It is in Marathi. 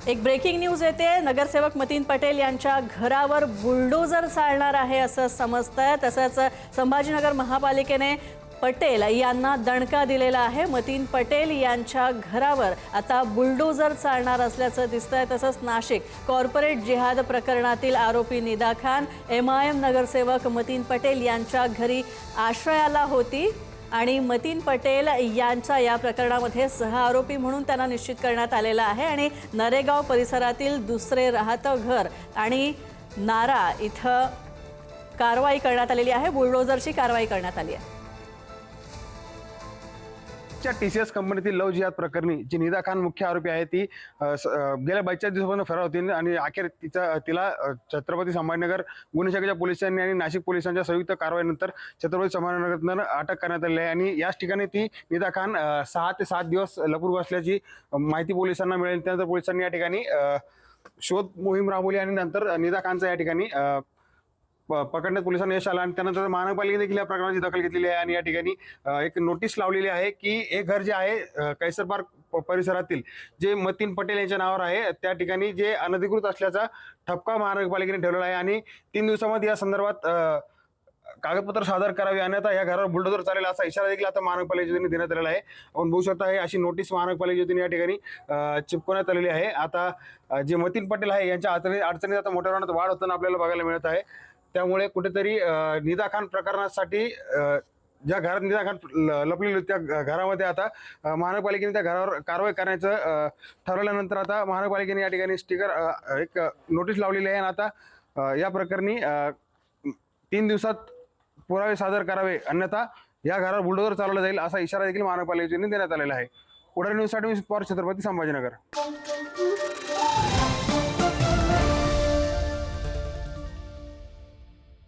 एक ब्रेकिंग न्यूज येते। नगरसेवक मतीन पटेल यांच्या घरावर बुलडोजर चालणार आहे असं समजतंय। तसंच संभाजीनगर महापालिकेने पटेल यांना दणका दिलेला आहे। मतीन पटेल यांच्या घरावर आता बुलडोजर चालणार असल्याचं दिसतंय। तसंच नाशिक कॉर्पोरेट जिहाद प्रकरणातील आरोपी निदा खान MIM नगरसेवक मतीन पटेल यांच्या घरी आश्रयाला होती आणि मतीन पटेल यांचा या प्रकरणामध्ये सहआरोपी म्हणून त्यांना निश्चित करण्यात आलेला आहे आणि नरेगाव परिसरातील दुसरे राहतं घर आणि नारा इथं कारवाई करण्यात आलेली आहे। बुलडोजरची कारवाई करण्यात आली आहे। TCS कंपनीतील लव जिहाद प्रकरणी जी निदा खान मुख्य आरोपी आहे ती गेल्या 42 दिवसांपासून फरार होती आणि अखेर तिला छत्रपती संभाजीनगर गुन्हे शाखेच्या पोलिसांनी आणि नाशिक पोलिसांच्या संयुक्त कारवाईनंतर छत्रपती संभाजीनगर अटक करण्यात आली आहे आणि याच ठिकाणी ती निदा खान 6 ते 7 दिवस लपून बसल्याची माहिती पोलिसांना मिळाली। त्यानंतर पोलिसांनी या ठिकाणी शोध मोहीम राबवली आणि नंतर निदा खानचा या ठिकाणी पकडण्यात पोलिसांना यश आलं आणि त्यानंतर महानगरपालिकेने देखील या प्रकरणाची दखल घेतलेली आहे आणि या ठिकाणी एक नोटीस लावलेली आहे की हे घर जे आहे कैसर पार्क परिसरातील जे मतीन पटेल यांच्या नावावर आहे त्या ठिकाणी जे अनधिकृत असल्याचा ठपका महानगरपालिकेने ठेवलेला आहे आणि 3 दिवसामध्ये या संदर्भात कागदपत्र सादर करावे आणि आता या घरावर बुलडोजर चालेल असा इशारा देखील आता महानगरपालिकेने देण्यात आलेला आहे। आपण बघू शकता हे अशी नोटीस महानगरपालिकेने या ठिकाणी चिपकवण्यात आलेली आहे। आता जे मतीन पटेल आहे यांच्या अडचणीत आता मोठ्या प्रमाणात वाढ होताना आपल्याला बघायला मिळत आहे। त्यामुळे कुठेतरी निदा खान प्रकरणासाठी ज्या घरात निदा खान लपलेली त्या घरामध्ये आता महानगरपालिकेने त्या घरावर कारवाई करण्याचं ठरवल्यानंतर आता महानगरपालिकेने या ठिकाणी स्टिकर एक नोटीस लावलेली आहे आणि आता या प्रकरणी 3 दिवसात पुरावे सादर करावे अन्यथा या घरावर बुलडोजर चालवला जाईल असा इशारा देखील महानगरपालिकेने देण्यात आलेला आहे। पुढील न्यूजसाठी मी पवार, छत्रपती संभाजीनगर।